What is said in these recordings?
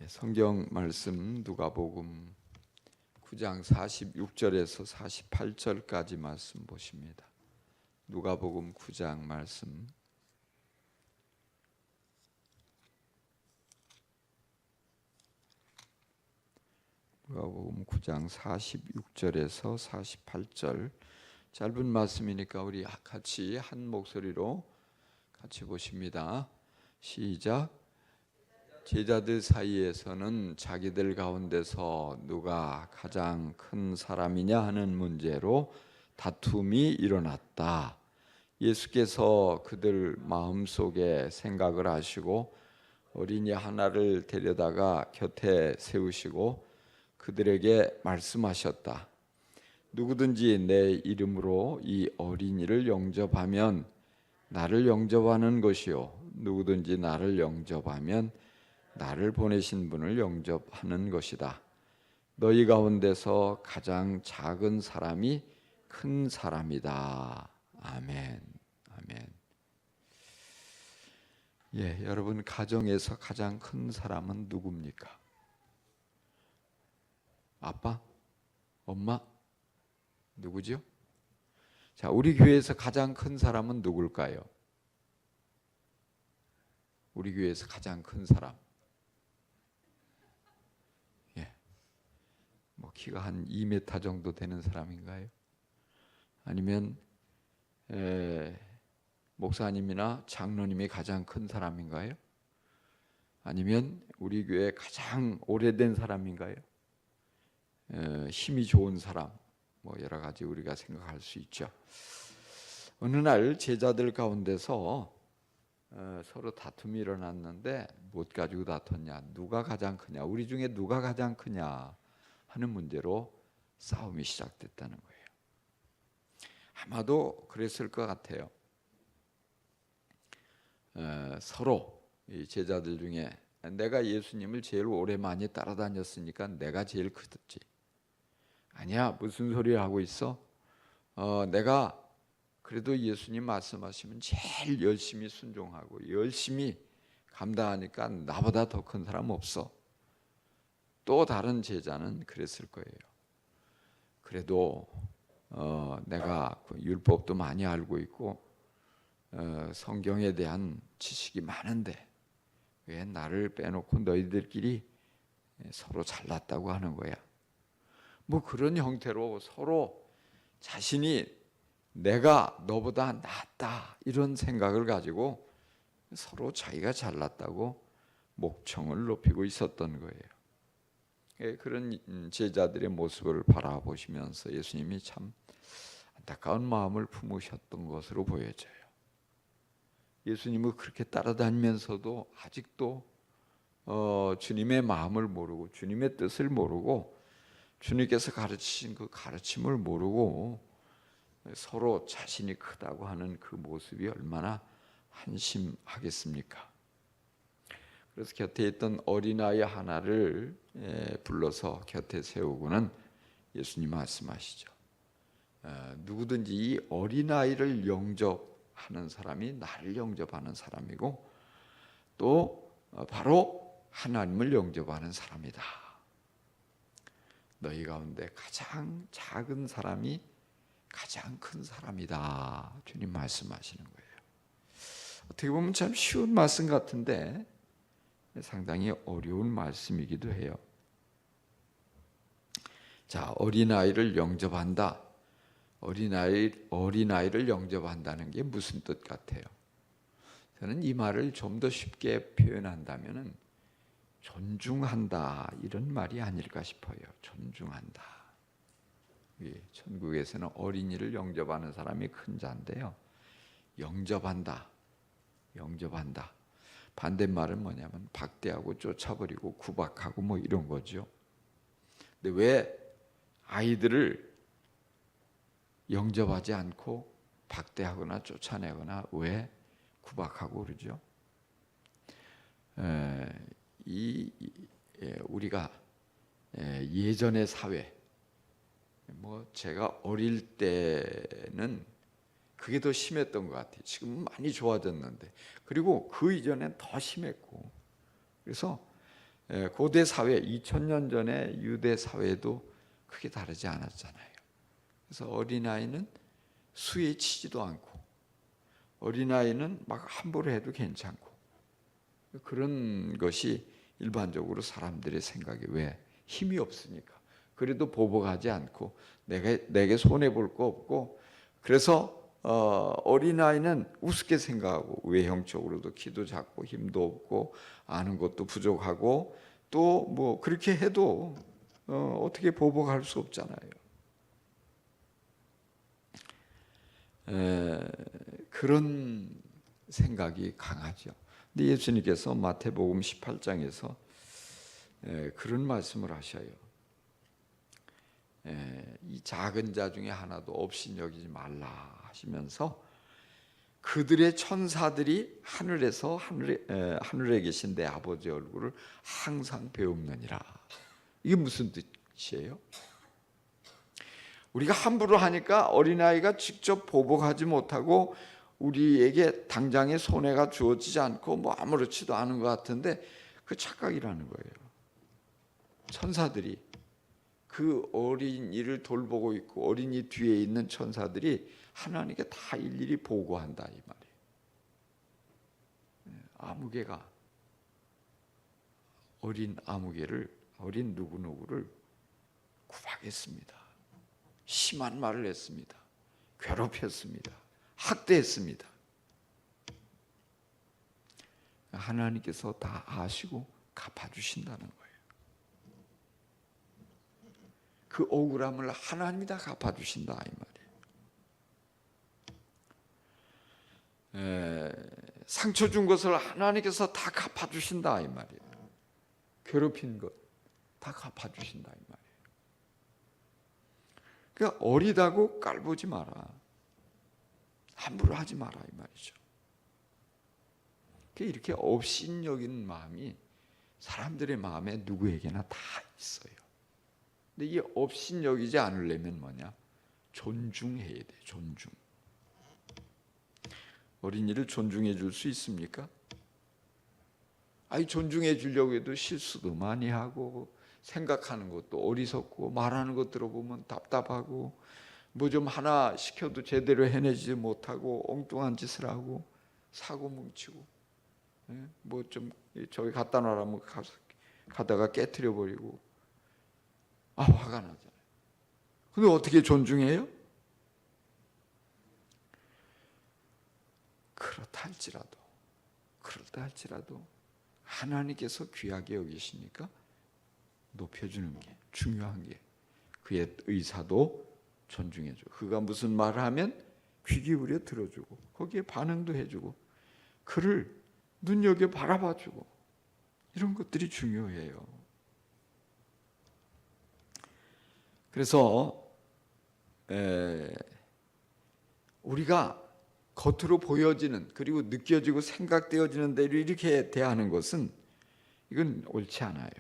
성경 말씀 누가복음 9장 46절에서 48절까지 말씀 보십니다. 누가복음 9장 말씀 누가복음 9장 46절에서 48절 짧은 말씀이니까 우리 같이 한 목소리로 같이 보십니다. 시작. 제자들 사이에서는 자기들 가운데서 누가 가장 큰 사람이냐 하는 문제로 다툼이 일어났다. 예수께서 그들 마음속에 생각을 아시고 어린이 하나를 데려다가 곁에 세우시고 그들에게 말씀하셨다. 누구든지 내 이름으로 이 어린이를 영접하면 나를 영접하는 것이요, 누구든지 나를 영접하면 나를 보내신 분을 영접하는 것이다. 너희 가운데서 가장 작은 사람이 큰 사람이다. 아멘. 아멘. 예, 여러분 가정에서 가장 큰 사람은 누굽니까? 아빠? 엄마? 누구죠? 자, 우리 교회에서 가장 큰 사람은 누굴까요? 우리 교회에서 가장 큰 사람. 뭐 키가 한 2m 정도 되는 사람인가요? 아니면 목사님이나 장로님이 가장 큰 사람인가요? 아니면 우리 교회 가장 오래된 사람인가요? 힘이 좋은 사람, 뭐 여러 가지 우리가 생각할 수 있죠. 어느 날 제자들 가운데서 서로 다툼이 일어났는데 못 가지고 다퉜냐? 누가 가장 크냐? 우리 중에 누가 가장 크냐? 하는 문제로 싸움이 시작됐다는 거예요. 아마도 그랬을 것 같아요. 서로 이 제자들 중에 내가 예수님을 제일 오래 많이 따라다녔으니까 내가 제일 크겠지. 아니야, 무슨 소리를 하고 있어? 내가 그래도 예수님 말씀하시면 제일 열심히 순종하고 열심히 감당하니까 나보다 더 큰 사람 없어. 또 다른 제자는 그랬을 거예요. 그래도 내가 율법도 많이 알고 있고 성경에 대한 지식이 많은데 왜 나를 빼놓고 너희들끼리 서로 잘났다고 하는 거야. 뭐 그런 형태로 서로 자신이 내가 너보다 낫다 이런 생각을 가지고 서로 자기가 잘났다고 목청을 높이고 있었던 거예요. 그런 제자들의 모습을 바라보시면서 예수님이 참 안타까운 마음을 품으셨던 것으로 보여져요. 예수님은 그렇게 따라다니면서도 아직도 주님의 마음을 모르고 주님의 뜻을 모르고 주님께서 가르치신 그 가르침을 모르고 서로 자신이 크다고 하는 그 모습이 얼마나 한심하겠습니까? 그래서 곁에 있던 어린아이 하나를 불러서 곁에 세우고는 예수님 말씀하시죠. 누구든지 이 어린아이를 영접하는 사람이 나를 영접하는 사람이고 또 바로 하나님을 영접하는 사람이다. 너희 가운데 가장 작은 사람이 가장 큰 사람이다. 주님 말씀하시는 거예요. 어떻게 보면 참 쉬운 말씀 같은데 상당히 어려운 말씀이기도 해요. 자, 어린아이를 영접한다. 어린아이를 영접한다는 게 무슨 뜻 같아요? 저는 이 말을 좀 더 쉽게 표현한다면 존중한다 이런 말이 아닐까 싶어요. 존중한다. 천국에서는 어린이를 영접하는 사람이 큰 자인데요. 영접한다. 반대말은 뭐냐면 박대하고 쫓아버리고 구박하고 뭐 이런 거죠. 근데 왜 아이들을 영접하지 않고 박대하거나 쫓아내거나 왜 구박하고 그러죠? 우리가 예전의 사회, 뭐 제가 어릴 때는 그게 더 심했던 것 같아요. 지금 많이 좋아졌는데, 그리고 그 이전엔 더 심했고, 그래서 고대 사회 2000년 전에 유대 사회도 크게 다르지 않았잖아요. 그래서 어린아이는 수에 치지도 않고 어린아이는 막 함부로 해도 괜찮고 그런 것이 일반적으로 사람들의 생각이 왜 힘이 없으니까 그래도 보복하지 않고 내게 손해볼 거 없고 그래서 어린아이는 우습게 생각하고 외형적으로도 키도 작고 힘도 없고 아는 것도 부족하고 또 뭐 그렇게 해도 어떻게 보복할 수 없잖아요. 그런 생각이 강하죠. 근데 예수님께서 마태복음 18장에서 그런 말씀을 하셔요. 이 작은 자 중에 하나도 업신여기지 말라 하시면서 그들의 천사들이 하늘에 계신 내 아버지 얼굴을 항상 배웁느니라. 이게 무슨 뜻이에요? 우리가 함부로 하니까 어린아이가 직접 보복하지 못하고 우리에게 당장의 손해가 주어지지 않고 뭐 아무렇지도 않은 것 같은데 그 착각이라는 거예요. 천사들이 그 어린이를 돌보고 있고 어린이 뒤에 있는 천사들이 하나님께 다 일일이 보고한다 이 말이에요. 아무개가 어린 누구누구를 구박했습니다. 심한 말을 했습니다. 괴롭혔습니다. 학대했습니다. 하나님께서 다 아시고 갚아주신다는 거예요. 그 억울함을 하나님이 다 갚아주신다 이 말이에요. 상처 준 것을 하나님께서 다 갚아주신다 이 말이에요. 괴롭힌 것 다 갚아주신다 이 말이에요. 그러니까 어리다고 깔보지 마라. 함부로 하지 마라 이 말이죠. 이렇게 업신여기는 마음이 사람들의 마음에 누구에게나 다 있어요. 근데 이게 업신여기지 않으려면 뭐냐? 존중해야 돼. 존중. 어린이를 존중해 줄 수 있습니까? 존중해 주려고 해도 실수도 많이 하고 생각하는 것도 어리석고 말하는 것 들어보면 답답하고 뭐 좀 하나 시켜도 제대로 해내지 못하고 엉뚱한 짓을 하고 사고 뭉치고 뭐 좀 저기 갖다 놔라면 가다가 깨트려 버리고 화가 나잖아요. 근데 어떻게 존중해요? 그렇다 할지라도 하나님께서 귀하게 여기시니까 높여주는 게 중요한 게 그의 의사도 존중해주고 그가 무슨 말을 하면 귀 기울여 들어주고 거기에 반응도 해주고 그를 눈여겨 바라봐주고 이런 것들이 중요해요. 그래서 우리가 겉으로 보여지는 그리고 느껴지고 생각되어지는 대로 이렇게 대하는 것은 이건 옳지 않아요.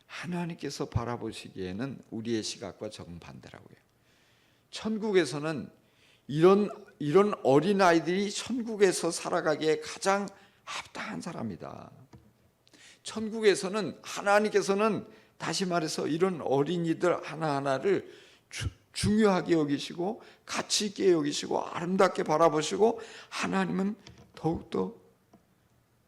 하나님께서 바라보시기에는 우리의 시각과 정반대라고요. 천국에서는 이런 어린아이들이 천국에서 살아가기에 가장 합당한 사람이다. 천국에서는 하나님께서는 다시 말해서 이런 어린이들 하나하나를 중요하게 여기시고 가치 있게 여기시고 아름답게 바라보시고 하나님은 더욱더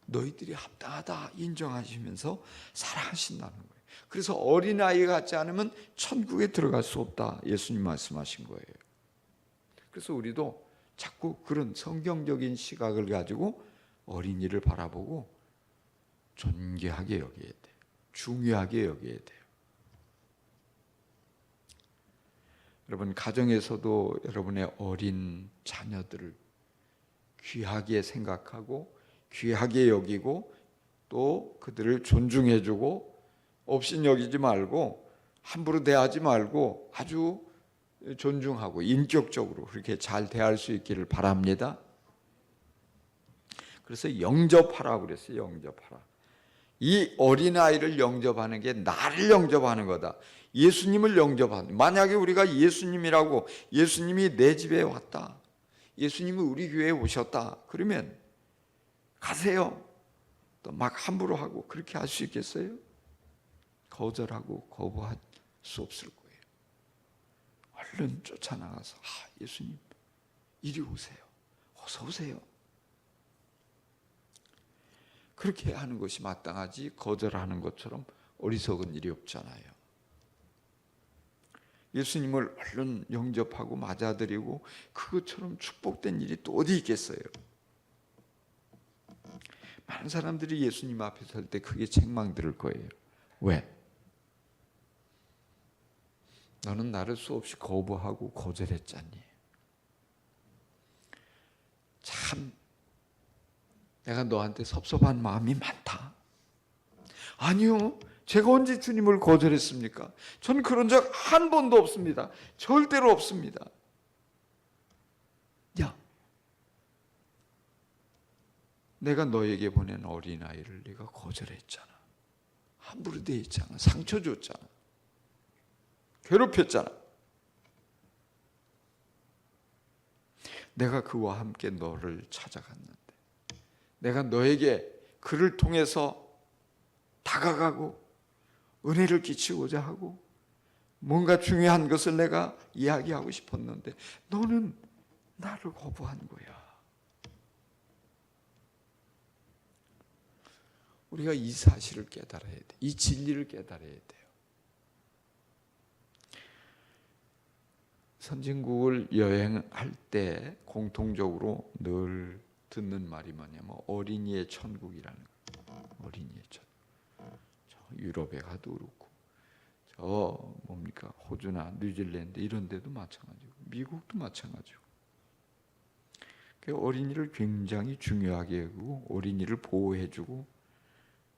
너희들이 합당하다 인정하시면서 사랑하신다는 거예요. 그래서 어린아이 같지 않으면 천국에 들어갈 수 없다 예수님 말씀하신 거예요. 그래서 우리도 자꾸 그런 성경적인 시각을 가지고 어린이를 바라보고 존귀하게 여겨야 돼요. 중요하게 여겨야 돼요. 여러분 가정에서도 여러분의 어린 자녀들을 귀하게 생각하고 귀하게 여기고 또 그들을 존중해주고 업신여기지 말고 함부로 대하지 말고 아주 존중하고 인격적으로 그렇게 잘 대할 수 있기를 바랍니다. 그래서 영접하라고 그랬어요. 영접하라. 이 어린아이를 영접하는 게 나를 영접하는 거다. 예수님을 영접하는. 만약에 우리가 예수님이라고 예수님이 내 집에 왔다. 예수님이 우리 교회에 오셨다. 그러면 가세요. 또 막 함부로 하고 그렇게 할 수 있겠어요? 거절하고 거부할 수 없을 거예요. 얼른 쫓아나가서 예수님 이리 오세요. 어서 오세요. 그렇게 하는 것이 마땅하지 거절하는 것처럼 어리석은 일이 없잖아요. 예수님을 얼른 영접하고 맞아들이고 그것처럼 축복된 일이 또 어디 있겠어요? 많은 사람들이 예수님 앞에 설 때 크게 책망 들을 거예요. 왜? 너는 나를 수없이 거부하고 거절했잖니. 참 내가 너한테 섭섭한 마음이 많다. 아니요. 제가 언제 주님을 거절했습니까? 전 그런 적 한 번도 없습니다. 절대로 없습니다. 야, 내가 너에게 보낸 어린아이를 네가 거절했잖아. 함부로 대했잖아. 상처 줬잖아. 괴롭혔잖아. 내가 그와 함께 너를 찾아갔는데 내가 너에게 그를 통해서 다가가고 은혜를 끼치고자 하고 뭔가 중요한 것을 내가 이야기하고 싶었는데 너는 나를 거부한 거야. 우리가 이 사실을 깨달아야 돼. 이 진리를 깨달아야 돼요. 선진국을 여행할 때 공통적으로 늘 듣는 말이 뭐냐면 어린이의 천국이라는 거예요. 어린이의 천국. 유럽에 가도 그렇고 저 뭡니까 호주나 뉴질랜드 이런 데도 마찬가지고 미국도 마찬가지고 어린이를 굉장히 중요하게 여기고 어린이를 보호해주고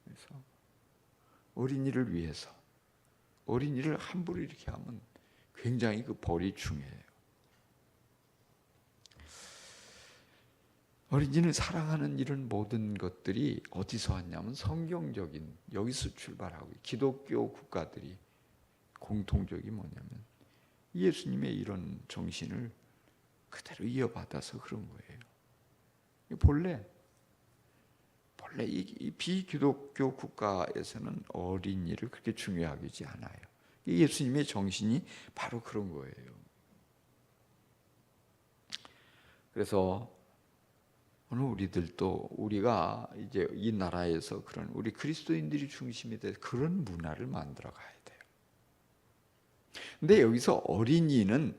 그래서 어린이를 위해서 어린이를 함부로 이렇게 하면 굉장히 그 벌이 중요해요. 어린이를 사랑하는 이런 모든 것들이 어디서 왔냐면 성경적인 여기서 출발하고 기독교 국가들이 공통적이 뭐냐면 예수님의 이런 정신을 그대로 이어받아서 그런 거예요. 본래 이 비기독교 국가에서는 어린이를 그렇게 중요하게 하지 않아요. 예수님의 정신이 바로 그런 거예요. 그래서 오늘 우리들도 우리가 이제 이 나라에서 그런 우리 그리스도인들이 중심이 돼 그런 문화를 만들어 가야 돼요. 근데 여기서 어린이는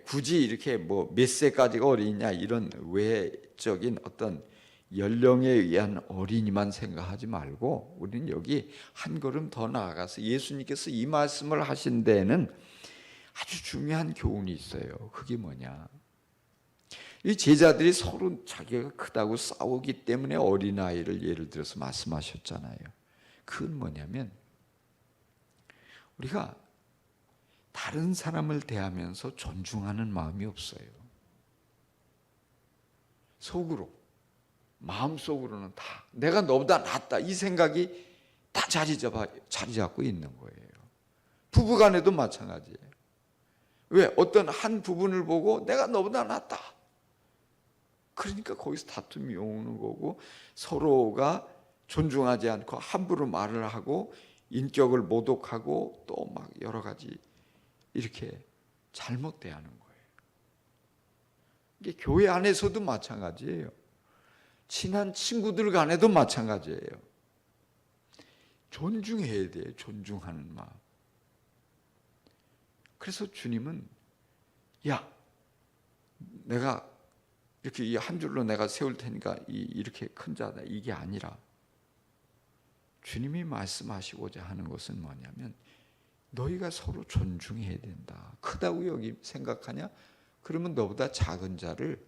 굳이 이렇게 뭐 몇 세까지가 어린이냐 이런 외적인 어떤 연령에 의한 어린이만 생각하지 말고 우리는 여기 한 걸음 더 나아가서 예수님께서 이 말씀을 하신 데에는 아주 중요한 교훈이 있어요. 그게 뭐냐? 이 제자들이 서로 자기가 크다고 싸우기 때문에 어린아이를 예를 들어서 말씀하셨잖아요. 그건 뭐냐면 우리가 다른 사람을 대하면서 존중하는 마음이 없어요. 속으로 마음속으로는 다 내가 너보다 낫다 이 생각이 다 자리 잡고 있는 거예요. 부부간에도 마찬가지예요. 왜? 어떤 한 부분을 보고 내가 너보다 낫다. 그러니까 거기서 다툼이 오는 거고 서로가 존중하지 않고 함부로 말을 하고 인격을 모독하고 또 막 여러 가지 이렇게 잘못 대하는 거예요. 이게 교회 안에서도 마찬가지예요. 친한 친구들 간에도 마찬가지예요. 존중해야 돼요. 존중하는 마음. 그래서 주님은 야, 내가 이렇게 이 한 줄로 내가 세울 테니까 이렇게 큰 자다 이게 아니라 주님이 말씀하시고자 하는 것은 뭐냐면 너희가 서로 존중해야 된다. 크다고 여기 생각하냐? 그러면 너보다 작은 자를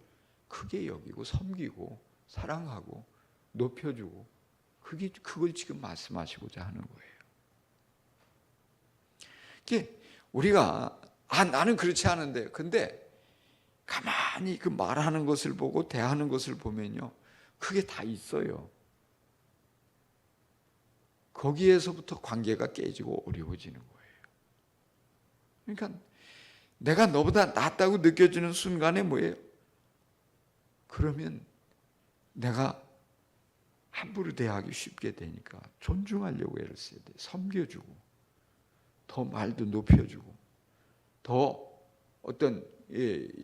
크게 여기고 섬기고 사랑하고 높여주고 그걸 지금 말씀하시고자 하는 거예요. 이게 우리가 나는 그렇지 않은데 근데 가만히 그 말하는 것을 보고 대하는 것을 보면요 그게 다 있어요. 거기에서부터 관계가 깨지고 어려워지는 거예요. 그러니까 내가 너보다 낫다고 느껴지는 순간에 뭐예요? 그러면 내가 함부로 대하기 쉽게 되니까 존중하려고 애를 써야 돼. 섬겨주고 더 말도 높여주고 더 어떤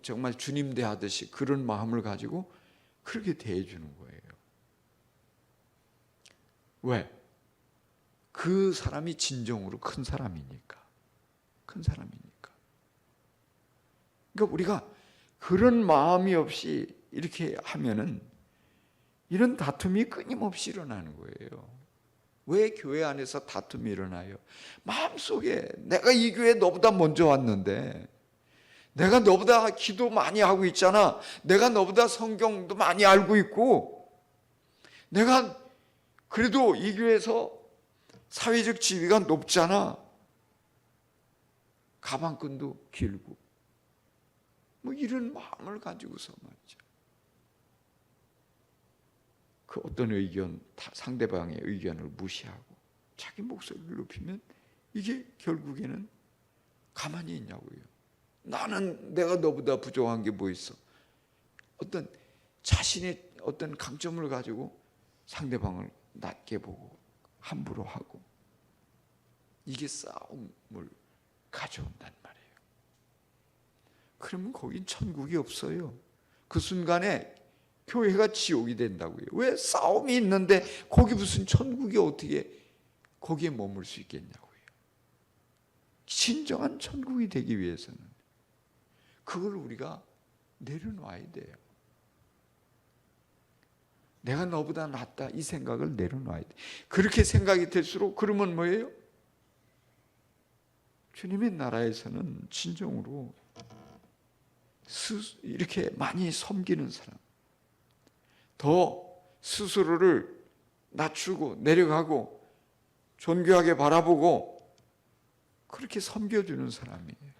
정말 주님 대하듯이 그런 마음을 가지고 그렇게 대해주는 거예요. 왜? 그 사람이 진정으로 큰 사람이니까. 큰 사람이니까. 그러니까 우리가 그런 마음이 없이 이렇게 하면은 이런 다툼이 끊임없이 일어나는 거예요. 왜 교회 안에서 다툼이 일어나요? 마음속에 내가 이 교회에 너보다 먼저 왔는데, 내가 너보다 기도 많이 하고 있잖아. 내가 너보다 성경도 많이 알고 있고, 내가 그래도 이 교회에서 사회적 지위가 높잖아. 가방끈도 길고 뭐 이런 마음을 가지고서 말이죠. 그 어떤 의견, 상대방의 의견을 무시하고 자기 목소리를 높이면 이게 결국에는 가만히 있냐고요. 나는 내가 너보다 부족한 게 뭐 있어? 어떤 자신의 어떤 강점을 가지고 상대방을 낮게 보고 함부로 하고, 이게 싸움을 가져온단 말이에요. 그러면 거긴 천국이 없어요. 그 순간에 교회가 지옥이 된다고요. 왜? 싸움이 있는데 거기 무슨 천국이 어떻게 거기에 머물 수 있겠냐고요. 진정한 천국이 되기 위해서는 그걸 우리가 내려놔야 돼요. 내가 너보다 낫다 이 생각을 내려놔야 돼. 그렇게 생각이 될수록 그러면 뭐예요? 주님의 나라에서는 진정으로 이렇게 많이 섬기는 사람, 더 스스로를 낮추고 내려가고 존귀하게 바라보고 그렇게 섬겨주는 사람이에요.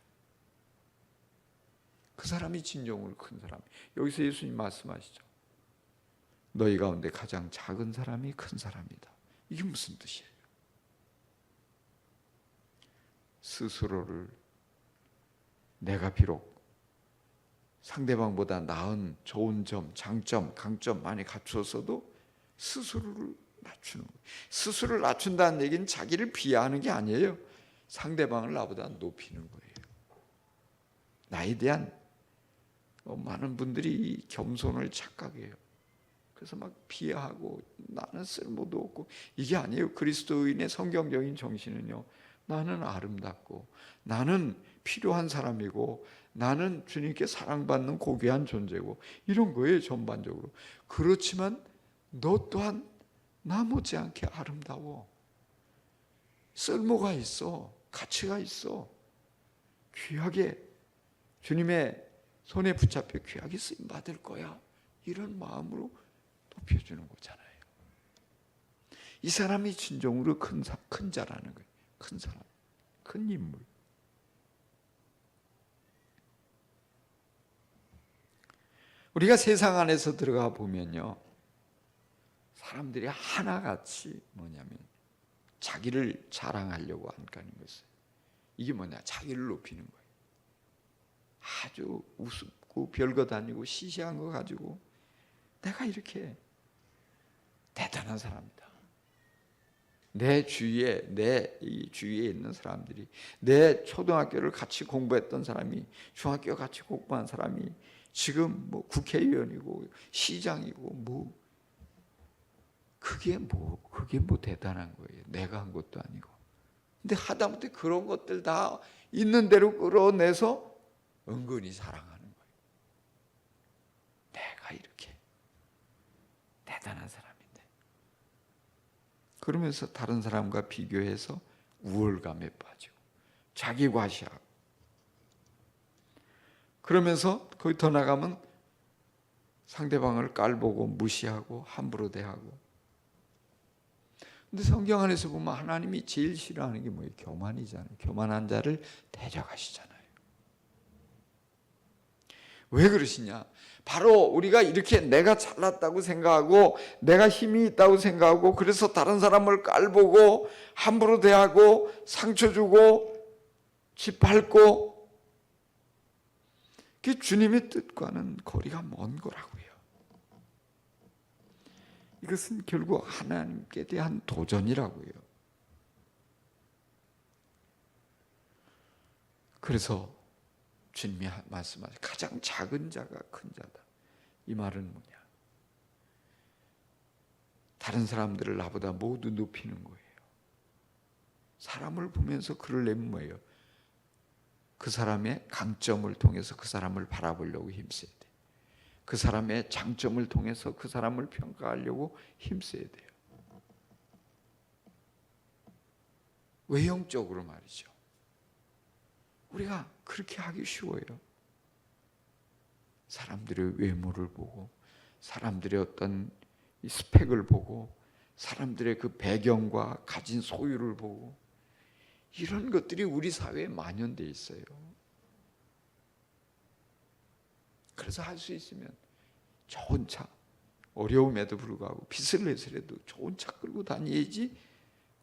그 사람이 진정으로 큰 사람. 여기서 예수님 말씀하시죠. 너희 가운데 가장 작은 사람이 큰 사람이다. 이게 무슨 뜻이에요? 스스로를 내가 비록 상대방보다 나은 좋은 점, 장점, 강점 많이 갖추었어도 스스로를 낮추는 거예요. 스스로를 낮춘다는 얘기는 자기를 비하하는 게 아니에요. 상대방을 나보다 높이는 거예요. 나에 대한 많은 분들이 겸손을 착각해요. 그래서 막 비하하고 나는 쓸모도 없고, 이게 아니에요. 그리스도인의 성경적인 정신은요, 나는 아름답고 나는 필요한 사람이고 나는 주님께 사랑받는 고귀한 존재고 이런 거예요. 전반적으로. 그렇지만 너 또한 나 못지않게 아름다워. 쓸모가 있어. 가치가 있어. 귀하게 주님의 손에 붙잡혀 귀하게 쓰임받을 거야. 이런 마음으로 높여주는 거잖아요. 이 사람이 진정으로 큰 자라는 거예요. 큰 사람, 큰 인물. 우리가 세상 안에서 들어가 보면요, 사람들이 하나같이 뭐냐면 자기를 자랑하려고 하는 것이에요. 이게 뭐냐? 자기를 높이는 거예요. 아주 우습고 별것 아니고 시시한 거 가지고 내가 이렇게 대단한 사람이다. 내 주위에 있는 사람들이, 내 초등학교를 같이 공부했던 사람이, 중학교 같이 공부한 사람이 지금 뭐 국회의원이고 시장이고 그게 뭐 대단한 거예요. 내가 한 것도 아니고. 근데 하다못해 그런 것들 다 있는 대로 끌어내서 은근히 사랑하는 거예요. 내가 이렇게 대단한 사람인데. 그러면서 다른 사람과 비교해서 우월감에 빠지고 자기 과시하고, 그러면서 거기 더 나가면 상대방을 깔보고 무시하고 함부로 대하고. 근데 성경 안에서 보면 하나님이 제일 싫어하는 게 뭐예요? 교만이잖아요. 교만한 자를 대적하시잖아요. 왜 그러시냐? 바로 우리가 이렇게 내가 잘났다고 생각하고 내가 힘이 있다고 생각하고 그래서 다른 사람을 깔보고 함부로 대하고 상처 주고 짓밟고, 그게 주님의 뜻과는 거리가 먼 거라고요. 이것은 결국 하나님께 대한 도전이라고요. 그래서 주님이 말씀하신 가장 작은 자가 큰 자다. 이 말은 뭐냐? 다른 사람들을 나보다 모두 높이는 거예요. 사람을 보면서 그를 내면 뭐예요? 그 사람의 강점을 통해서 그 사람을 바라보려고 힘써야 돼요. 그 사람의 장점을 통해서 그 사람을 평가하려고 힘써야 돼요. 외형적으로 말이죠. 우리가 그렇게 하기 쉬워요. 사람들의 외모를 보고, 사람들의 어떤 스펙을 보고, 사람들의 그 배경과 가진 소유를 보고, 이런 것들이 우리 사회에 만연돼 있어요. 그래서 할 수 있으면 좋은 차, 어려움에도 불구하고 빚을 내서라도 좋은 차 끌고 다녀야지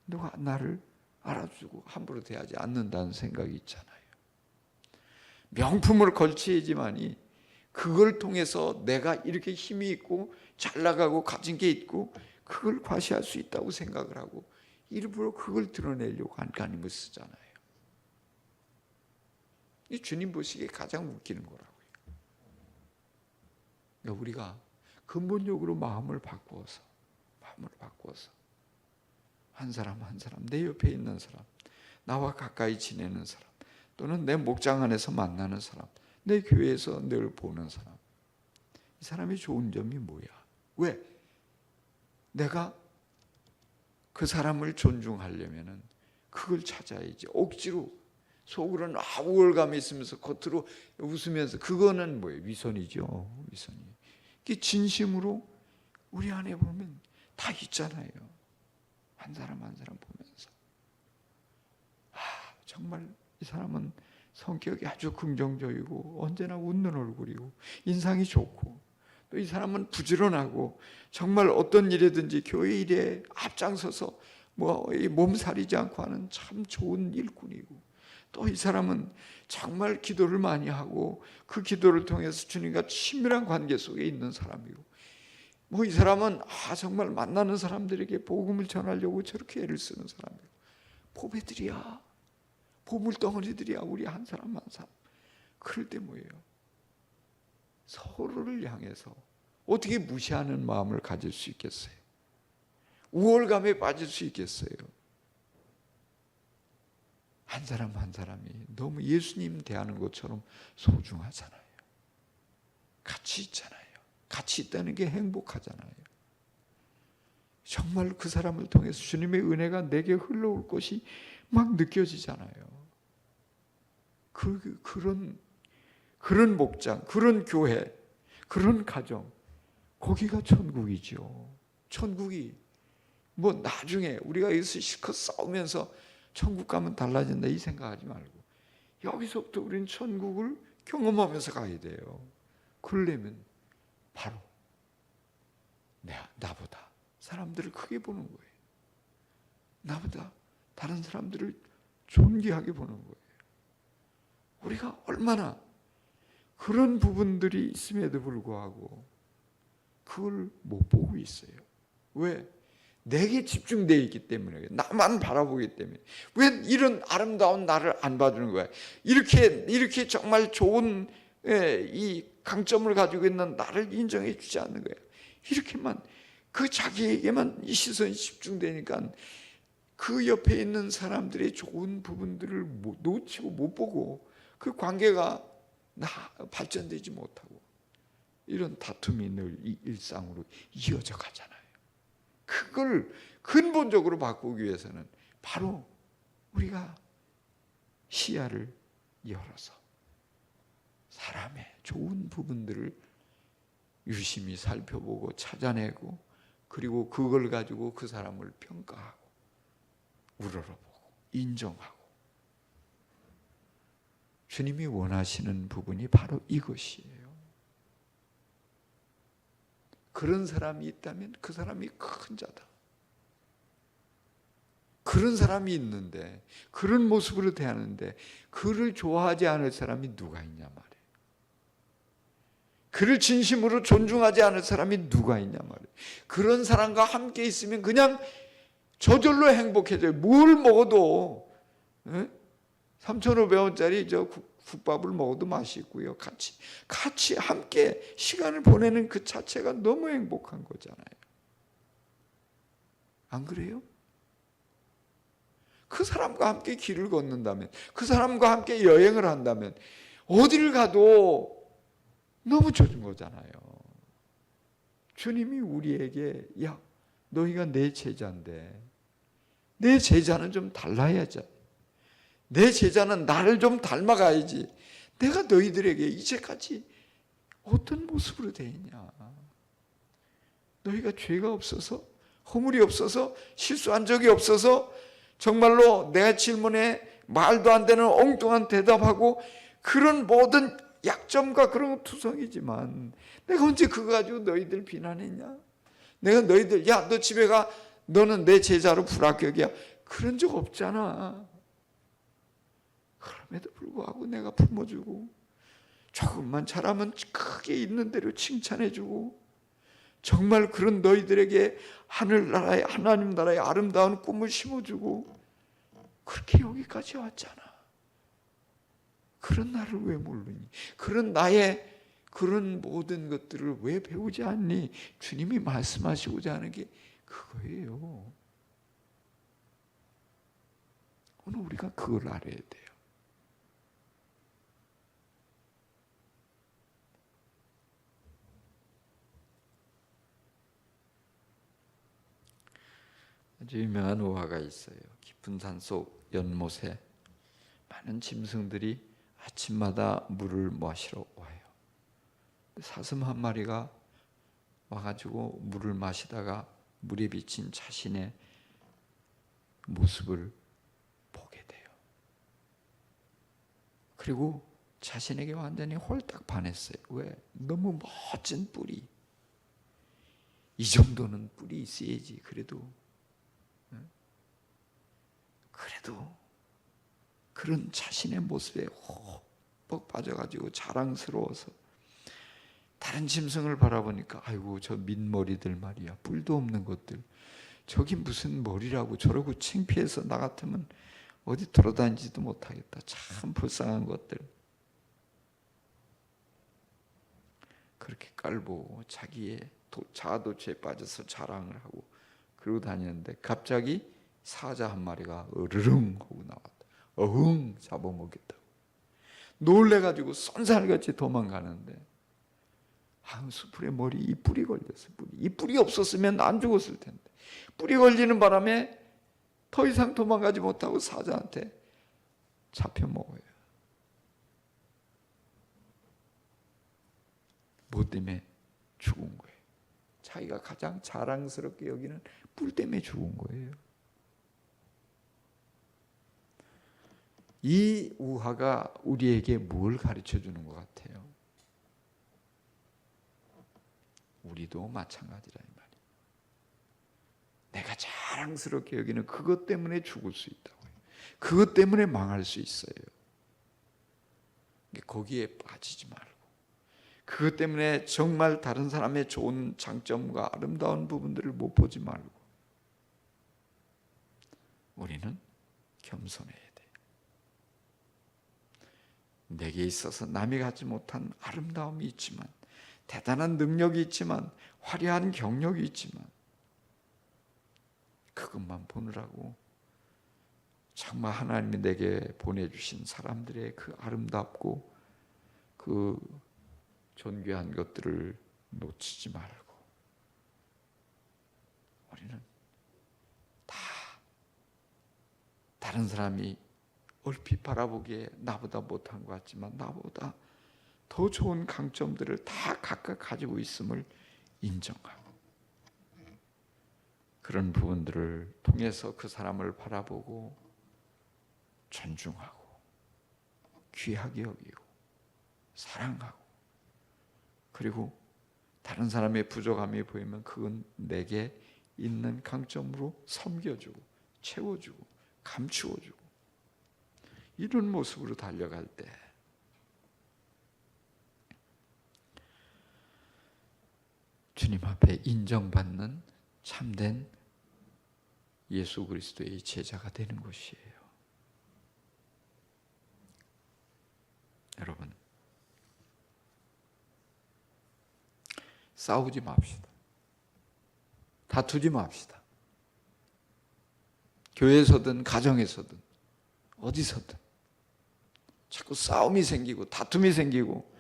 누가 나를 알아주고 함부로 대하지 않는다는 생각이 있잖아요. 명품을 걸쳐야지만이 그걸 통해서 내가 이렇게 힘이 있고 잘 나가고 가진 게 있고 그걸 과시할 수 있다고 생각을 하고 일부러 그걸 드러내려고 안간힘을 쓰잖아요. 이 주님 보시기에 가장 웃기는 거라고요. 그러니까 우리가 근본적으로 마음을 바꾸어서 한 사람 한 사람, 내 옆에 있는 사람, 나와 가까이 지내는 사람, 또는 내 목장 안에서 만나는 사람, 내 교회에서 늘 보는 사람, 이 사람이 좋은 점이 뭐야? 왜? 내가 그 사람을 존중하려면은 그걸 찾아야지. 억지로 속으로는 우월감이 있으면서 겉으로 웃으면서, 그거는 뭐예요? 위선이죠. 위선이. 이게 진심으로 우리 안에 보면 다 있잖아요. 한 사람 한 사람 보면서 정말 이 사람은 성격이 아주 긍정적이고 언제나 웃는 얼굴이고 인상이 좋고, 또 이 사람은 부지런하고 정말 어떤 일이든지 교회 일에 앞장서서 몸살이지 않고 하는 참 좋은 일꾼이고, 또 이 사람은 정말 기도를 많이 하고 그 기도를 통해서 주님과 친밀한 관계 속에 있는 사람이고, 이 사람은 정말 만나는 사람들에게 복음을 전하려고 저렇게 애를 쓰는 사람이고, 보배들이야, 보물덩어리들이야, 우리 한 사람 한 사람. 그럴 때 뭐예요? 서로를 향해서 어떻게 무시하는 마음을 가질 수 있겠어요? 우월감에 빠질 수 있겠어요? 한 사람 한 사람이 너무 예수님 대하는 것처럼 소중하잖아요. 같이 있잖아요. 같이 있다는 게 행복하잖아요. 정말 그 사람을 통해서 주님의 은혜가 내게 흘러올 것이 막 느껴지잖아요. 그런 목장, 그런 교회, 그런 가정, 거기가 천국이죠. 천국이 나중에 우리가 여기서 실컷 싸우면서 천국 가면 달라진다 이 생각하지 말고 여기서부터 우리는 천국을 경험하면서 가야 돼요. 그러려면 바로 나보다 사람들을 크게 보는 거예요. 나보다 다른 사람들을 존귀하게 보는 거예요. 우리가 얼마나 그런 부분들이 있음에도 불구하고 그걸 못 보고 있어요. 왜? 내게 집중되어 있기 때문에, 나만 바라보기 때문에. 왜 이런 아름다운 나를 안 봐주는 거야? 이렇게 정말 좋은 이 강점을 가지고 있는 나를 인정해 주지 않는 거야. 이렇게만 그 자기에게만 이 시선이 집중되니까 그 옆에 있는 사람들의 좋은 부분들을 놓치고 못 보고 그 관계가 발전되지 못하고 이런 다툼이 늘 일상으로 이어져 가잖아요. 그걸 근본적으로 바꾸기 위해서는 바로 우리가 시야를 열어서 사람의 좋은 부분들을 유심히 살펴보고 찾아내고, 그리고 그걸 가지고 그 사람을 평가하고 우러러보고 인정하고, 주님이 원하시는 부분이 바로 이것이에요. 그런 사람이 있다면 그 사람이 큰 자다. 그런 사람이 있는데, 그런 모습으로 대하는데 그를 좋아하지 않을 사람이 누가 있냐 말이에요. 그를 진심으로 존중하지 않을 사람이 누가 있냐 말이에요. 그런 사람과 함께 있으면 그냥 저절로 행복해져요. 뭘 먹어도 3,500원짜리 저 국밥을 먹어도 맛있고요. 같이 함께 시간을 보내는 그 자체가 너무 행복한 거잖아요. 안 그래요? 그 사람과 함께 길을 걷는다면, 그 사람과 함께 여행을 한다면 어디를 가도 너무 좋은 거잖아요. 주님이 우리에게 야, 너희가 내 제자인데 내 제자는 좀 달라야지. 내 제자는 나를 좀 닮아가야지. 내가 너희들에게 이제까지 어떤 모습으로 대했냐. 너희가 죄가 없어서, 허물이 없어서, 실수한 적이 없어서 정말로 내 질문에 말도 안 되는 엉뚱한 대답하고 그런 모든 약점과 그런 투성이지만 내가 언제 그거 가지고 너희들 비난했냐? 내가 너희들 야, 너 집에 가. 너는 내 제자로 불합격이야. 그런 적 없잖아. 그럼에도 불구하고 내가 품어주고 조금만 잘하면 크게 있는 대로 칭찬해주고 정말 그런 너희들에게 하늘나라의 하나님 나라의 아름다운 꿈을 심어주고 그렇게 여기까지 왔잖아. 그런 나를 왜 모르니? 그런 나의 그런 모든 것들을 왜 배우지 않니? 주님이 말씀하시고자 하는 게 그거예요. 오늘 우리가 그걸 알아야 돼요. 아주 유명한 우화가 있어요. 깊은 산속 연못에 많은 짐승들이 아침마다 물을 마시러 와요. 사슴 한 마리가 와가지고 물을 마시다가 물에 비친 자신의 모습을 보게 돼요. 그리고 자신에게 완전히 홀딱 반했어요. 왜? 너무 멋진 뿔이. 이 정도는 뿔이 있어야지. 그래도 그런 자신의 모습에 흠뻑 빠져가지고 자랑스러워서 다른 짐승을 바라보니까 아이고 저 민머리들 말이야. 뿔도 없는 것들. 저기 무슨 머리라고 저러고 창피해서 나 같으면 어디 돌아다니지도 못하겠다. 참 불쌍한 것들. 그렇게 깔보고 자기의 자아도취에 빠져서 자랑을 하고 그러고 다니는데 갑자기 사자 한 마리가 으르릉 하고 나왔다. 어흥 잡아먹겠다고. 놀래가지고 쏜살같이 도망가는데 수풀에 머리 이 뿔이 걸렸어. 이 뿔이 없었으면 안 죽었을 텐데. 뿔이 걸리는 바람에 더 이상 도망가지 못하고 사자한테 잡혀 먹어요. 뭐 때문에 죽은 거예요? 자기가 가장 자랑스럽게 여기는 뿔 때문에 죽은 거예요. 이 우화가 우리에게 뭘 가르쳐 주는 것 같아요? 우리도 마찬가지라 이 말이에요. 내가 자랑스럽게 여기는 그것 때문에 죽을 수 있다고요. 그것 때문에 망할 수 있어요. 거기에 빠지지 말고 그것 때문에 정말 다른 사람의 좋은 장점과 아름다운 부분들을 못 보지 말고 우리는 겸손해야 돼요. 내게 있어서 남이 갖지 못한 아름다움이 있지만 대단한 능력이 있지만 화려한 경력이 있지만 그것만 보느라고 정말 하나님이 내게 보내주신 사람들의 그 아름답고 그 존귀한 것들을 놓치지 말고 우리는 다 다른 사람이 얼핏 바라보기에 나보다 못한 것 같지만 나보다 더 좋은 강점들을 다 각각 가지고 있음을 인정하고 그런 부분들을 통해서 그 사람을 바라보고 존중하고 귀하게 여기고 사랑하고 그리고 다른 사람의 부족함이 보이면 그건 내게 있는 강점으로 섬겨주고 채워주고 감추어주고 이런 모습으로 달려갈 때 주님 앞에 인정받는 참된 예수 그리스도의 제자가 되는 것이에요. 여러분, 싸우지 맙시다. 다투지 맙시다. 교회에서든 가정에서든 어디서든 자꾸 싸움이 생기고 다툼이 생기고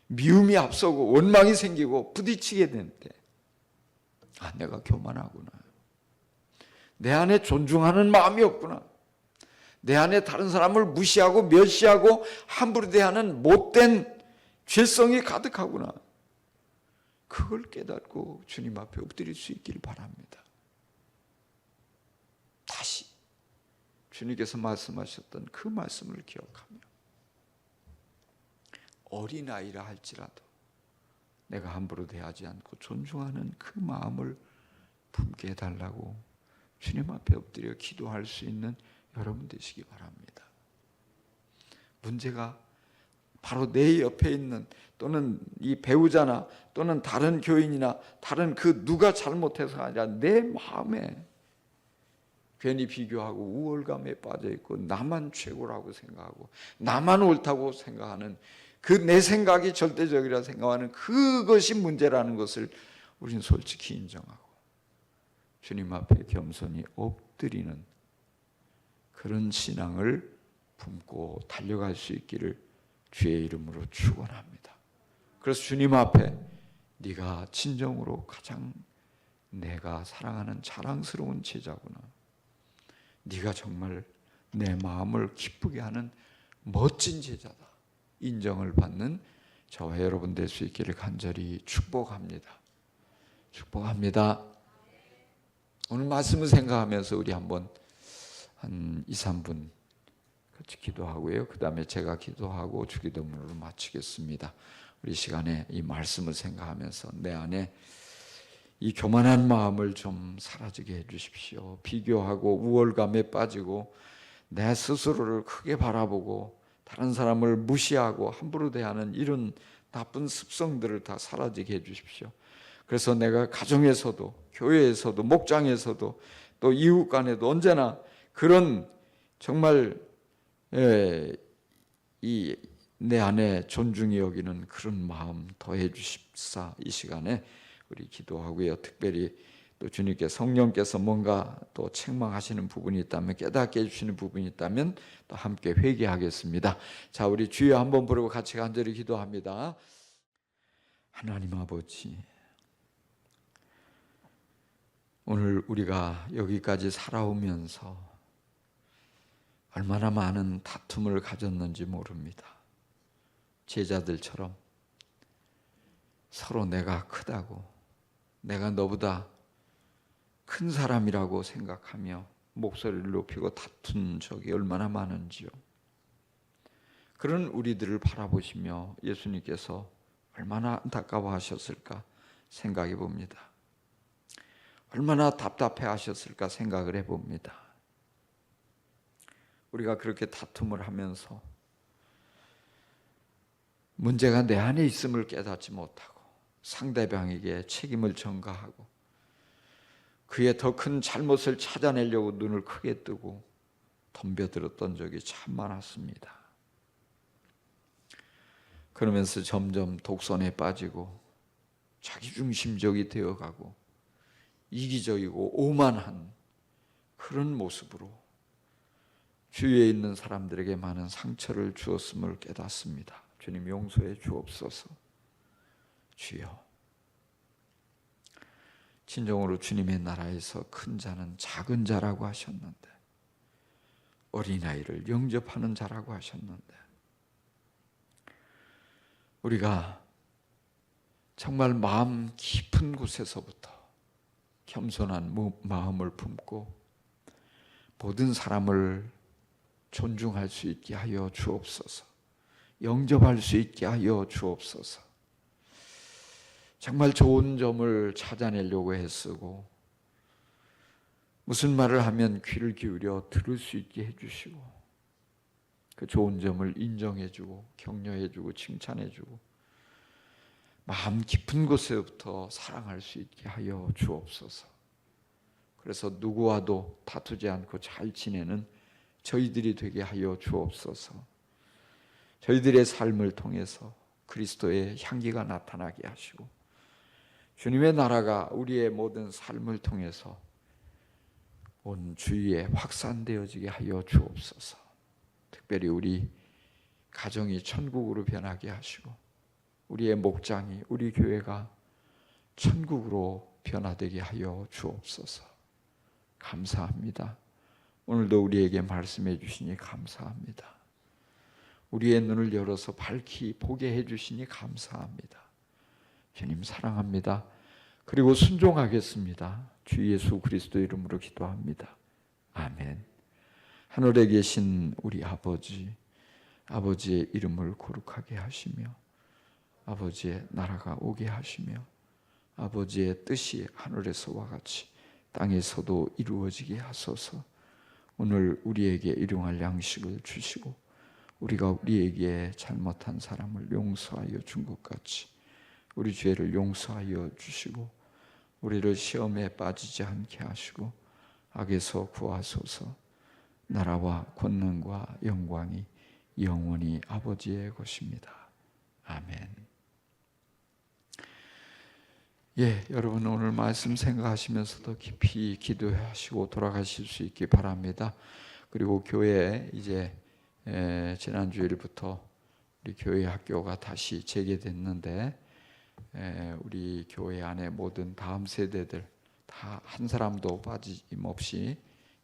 미움이 앞서고 원망이 생기고 부딪히게 되는데, 내가 교만하구나. 내 안에 존중하는 마음이 없구나. 내 안에 다른 사람을 무시하고 멸시하고 함부로 대하는 못된 죄성이 가득하구나. 그걸 깨닫고 주님 앞에 엎드릴 수 있기를 바랍니다. 다시 주님께서 말씀하셨던 그 말씀을 기억하며 어린아이라 할지라도 내가 함부로 대하지 않고 존중하는 그 마음을 품게 해달라고 주님 앞에 엎드려 기도할 수 있는 여러분 되시기 바랍니다. 문제가 바로 내 옆에 있는, 또는 이 배우자나 또는 다른 교인이나 다른 그 누가 잘못해서가 아니라 내 마음에 괜히 비교하고 우월감에 빠져 있고 나만 최고라고 생각하고 나만 옳다고 생각하는 그 내 생각이 절대적이라 생각하는 그것이 문제라는 것을 우리는 솔직히 인정하고 주님 앞에 겸손히 엎드리는 그런 신앙을 품고 달려갈 수 있기를 주의 이름으로 축원합니다. 그래서 주님 앞에 네가 진정으로 가장 내가 사랑하는 자랑스러운 제자구나. 네가 정말 내 마음을 기쁘게 하는 멋진 제자다. 인정을 받는 저와 여러분 될 수 있기를 간절히 축복합니다. 축복합니다. 오늘 말씀을 생각하면서 우리 한번 한 2, 3분 같이 기도하고요. 그 다음에 제가 기도하고 주기도문으로 마치겠습니다. 우리 시간에 이 말씀을 생각하면서 내 안에 이 교만한 마음을 좀 사라지게 해주십시오. 비교하고 우월감에 빠지고 내 스스로를 크게 바라보고 다른 사람을 무시하고 함부로 대하는 이런 나쁜 습성들을 다 사라지게 해주십시오. 그래서 내가 가정에서도 교회에서도 목장에서도 또 이웃 간에도 언제나 그런 정말 이 내 안에 존중이 여기는 그런 마음 더해 주십사. 이 시간에 우리 기도하고요. 특별히 또 주님께 성령께서 뭔가 또 책망하시는 부분이 있다면, 깨닫게 해주시는 부분이 있다면 또 함께 회개하겠습니다. 자, 우리 주여 한번 부르고 같이 간절히 기도합니다. 하나님 아버지, 오늘 우리가 여기까지 살아오면서 얼마나 많은 다툼을 가졌는지 모릅니다. 제자들처럼 서로 내가 크다고, 내가 너보다 큰 사람이라고 생각하며 목소리를 높이고 다툰 적이 얼마나 많은지요. 그런 우리들을 바라보시며 예수님께서 얼마나 안타까워하셨을까 생각해 봅니다. 얼마나 답답해 하셨을까 생각을 해봅니다. 우리가 그렇게 다툼을 하면서 문제가 내 안에 있음을 깨닫지 못하고 상대방에게 책임을 전가하고 그의 더 큰 잘못을 찾아내려고 눈을 크게 뜨고 덤벼들었던 적이 참 많았습니다. 그러면서 점점 독선에 빠지고 자기중심적이 되어가고 이기적이고 오만한 그런 모습으로 주위에 있는 사람들에게 많은 상처를 주었음을 깨닫습니다. 주님 용서해 주옵소서. 주여, 진정으로 주님의 나라에서 큰 자는 작은 자라고 하셨는데, 어린아이를 영접하는 자라고 하셨는데, 우리가 정말 마음 깊은 곳에서부터 겸손한 마음을 품고 모든 사람을 존중할 수 있게 하여 주옵소서. 영접할 수 있게 하여 주옵소서. 정말 좋은 점을 찾아내려고 애쓰고 무슨 말을 하면 귀를 기울여 들을 수 있게 해주시고 그 좋은 점을 인정해주고 격려해주고 칭찬해주고 마음 깊은 곳에부터 사랑할 수 있게 하여 주옵소서. 그래서 누구와도 다투지 않고 잘 지내는 저희들이 되게 하여 주옵소서. 저희들의 삶을 통해서 그리스도의 향기가 나타나게 하시고 주님의 나라가 우리의 모든 삶을 통해서 온 주위에 확산되어지게 하여 주옵소서. 특별히 우리 가정이 천국으로 변하게 하시고 우리의 목장이, 우리 교회가 천국으로 변화되게 하여 주옵소서. 감사합니다. 오늘도 우리에게 말씀해 주시니 감사합니다. 우리의 눈을 열어서 밝히 보게 해 주시니 감사합니다. 주님 사랑합니다. 그리고 순종하겠습니다. 주 예수 그리스도 이름으로 기도합니다. 아멘. 하늘에 계신 우리 아버지, 아버지의 이름을 거룩하게 하시며 아버지의 나라가 오게 하시며 아버지의 뜻이 하늘에서와 같이 땅에서도 이루어지게 하소서. 오늘 우리에게 일용할 양식을 주시고 우리가 우리에게 잘못한 사람을 용서하여 준 것 같이 우리 죄를 용서하여 주시고 우리를 시험에 빠지지 않게 하시고 악에서 구하소서. 나라와 권능과 영광이 영원히 아버지의 것입니다. 아멘. 여러분 오늘 말씀 생각하시면서도 깊이 기도하시고 돌아가실 수 있기 바랍니다. 그리고 교회 이제 지난주일부터 우리 교회 학교가 다시 재개됐는데 우리 교회 안에 모든 다음 세대들 다 한 사람도 빠짐없이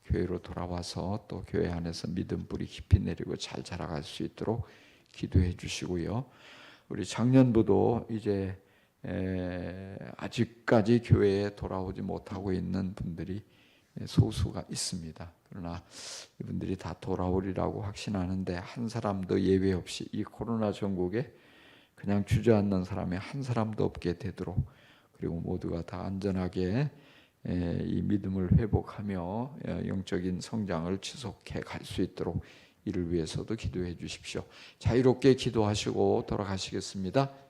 교회로 돌아와서 또 교회 안에서 믿음 뿌리 깊이 내리고 잘 자라갈 수 있도록 기도해 주시고요. 우리 작년부도 이제 아직까지 교회에 돌아오지 못하고 있는 분들이 소수가 있습니다. 그러나 이분들이 다 돌아오리라고 확신하는데 한 사람도 예외 없이 이 코로나 전국에 그냥 주저앉는 사람이 한 사람도 없게 되도록 그리고 모두가 다 안전하게 이 믿음을 회복하며 영적인 성장을 지속해 갈 수 있도록 이를 위해서도 기도해 주십시오. 자유롭게 기도하시고 돌아가시겠습니다.